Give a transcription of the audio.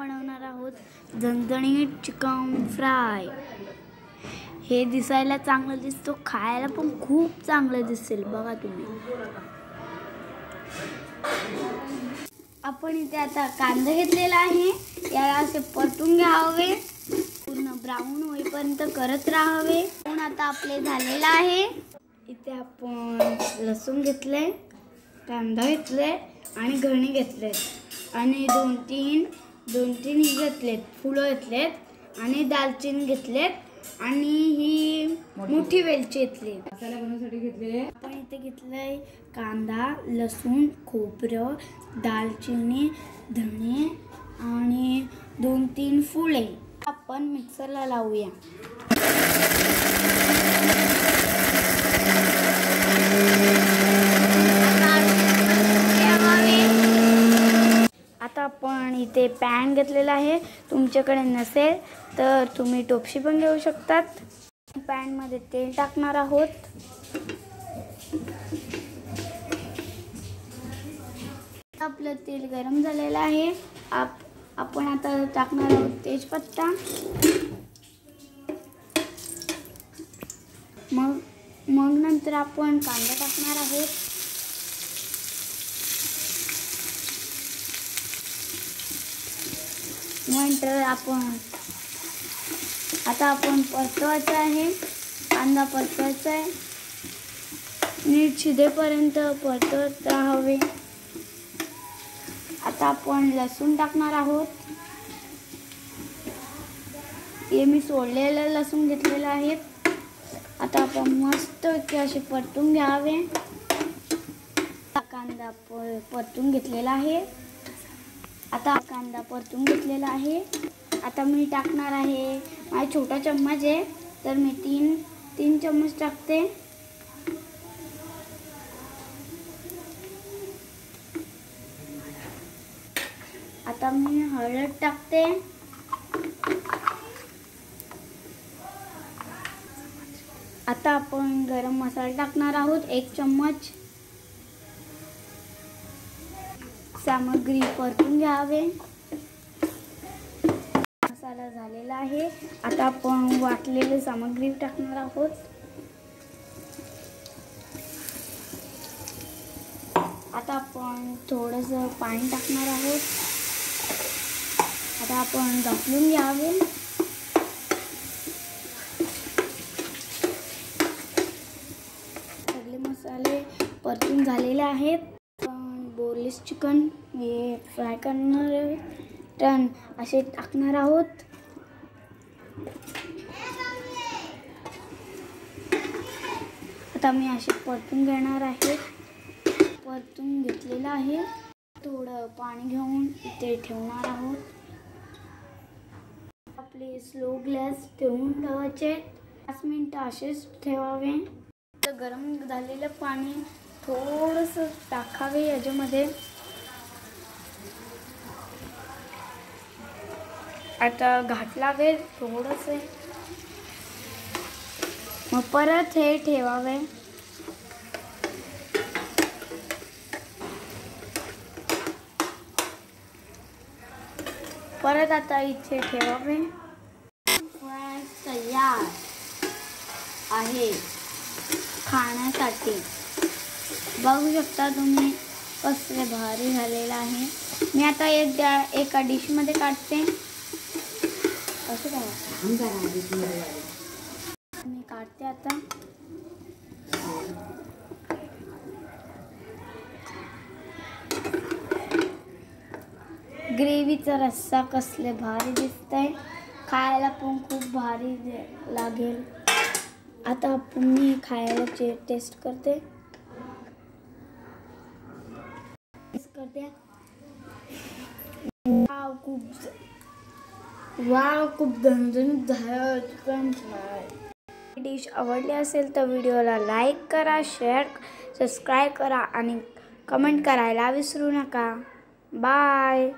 बनवणार आहोत झणझणीत चिकन फ्राय। हे दिसायला चांगलं दिसतो, खायला पण खूप चांगलं दिसेल बघा तुम्ही। आपण इथे आता कांदा घेतलेला आहे, याला असे परतून घ्यावे, पूर्ण ब्राऊन होईपर्यंत करत राहावे। पण आता आपले झालेला आहे। इथे आपण लसूण घेतले, कांदा घेतले आणि घणी घेतले आणि दोन तीन घेतलेत, फुलं घेतलेत आणि दालचिनी घेतलेत आणि ही मोठी वेलची घेतली। मसाला बनवण्यासाठी घेतले आपण इथे घेतलंय कांदा, लसूण, खोबरं, दालचिनी, धणे आणि 2-3 फुले। आपण मिक्सरला लावूया। आता आपण इथे पॅन घेतलेला आहे, तुमच्याकडे नसेल तर तुम्ही टोपशी पण घेऊ शकतात। पॅन मध्ये तेल टाकणार आहोत। आपलं तेल गरम झालेलं आहे। आपण आता टाकणार आहोत तेजपत्ता, मग नंतर आपण कांदा टाकणार आहोत। नंतर आपण परतवायचं आहे, कांदा परतवायचा आहे, नीट शिजेपर्यंत परतवत राहावे। आता आपण लसूण टाकणार आहोत। हे मी सोडलेलं लसूण घेतलेलं आहे। आता आपण मस्त असे परतून घ्यावे। कांदा परतून घेतलेला आहे। आता मी टाकणार आहे, माझा छोटा चम्मच आहे तर मी तीन चम्मच टाकते। आता मी हळद टाकते। आता आपण गरम मसाला टाकणार आहोत 1 चम्मच। सामग्री परतून घ्यावे। मसाला झालेला आहे। आता आपण वाटलेली सामग्री टाकणार आहोत। आता आपण थोडंसं पाणी टाकणार आहोत। आता आपण घालून घ्यावे। सगळे मसाले परतून झालेले आहेत। आपण बोनलेस चिकन हे फ्राय करणार आहोत, असे टाकणार आहोत। आता मी असे परतून घेणार आहे। परतून घेतलेलं आहे। थोडं पाणी घेऊन इथे ठेवणार आहोत। आपले स्लो गॅस ठेवून ठेवायचे, 5 मिनिटं असेच ठेवावे। गरम झालेलं पाणी थोडंसं टाकावे याच्यामध्ये। आता घाटलावे थोडंसं, मग परत हे ठेवावे। परत आता इथे ठेवावे। फ्राय तयार आहे खाण्यासाठी। बघू शकता तुम्ही कसले भारी झालेलं आहे। मी आता एका डिश मध्ये काढते। असं काय मी काढते आता। ग्रेव्हीचा रस्सा कसले भारी दिसतंय, खायला पण खूप भारी लागेल। आता मी खायला टेस्ट करते। खूप झणझणीत झालं चिकन फ्राय। डिश आवडली असेल तर व्हिडिओला लाईक करा, शेअर, सबस्क्राईब करा आणि कमेंट करायला विसरू नका। बाय।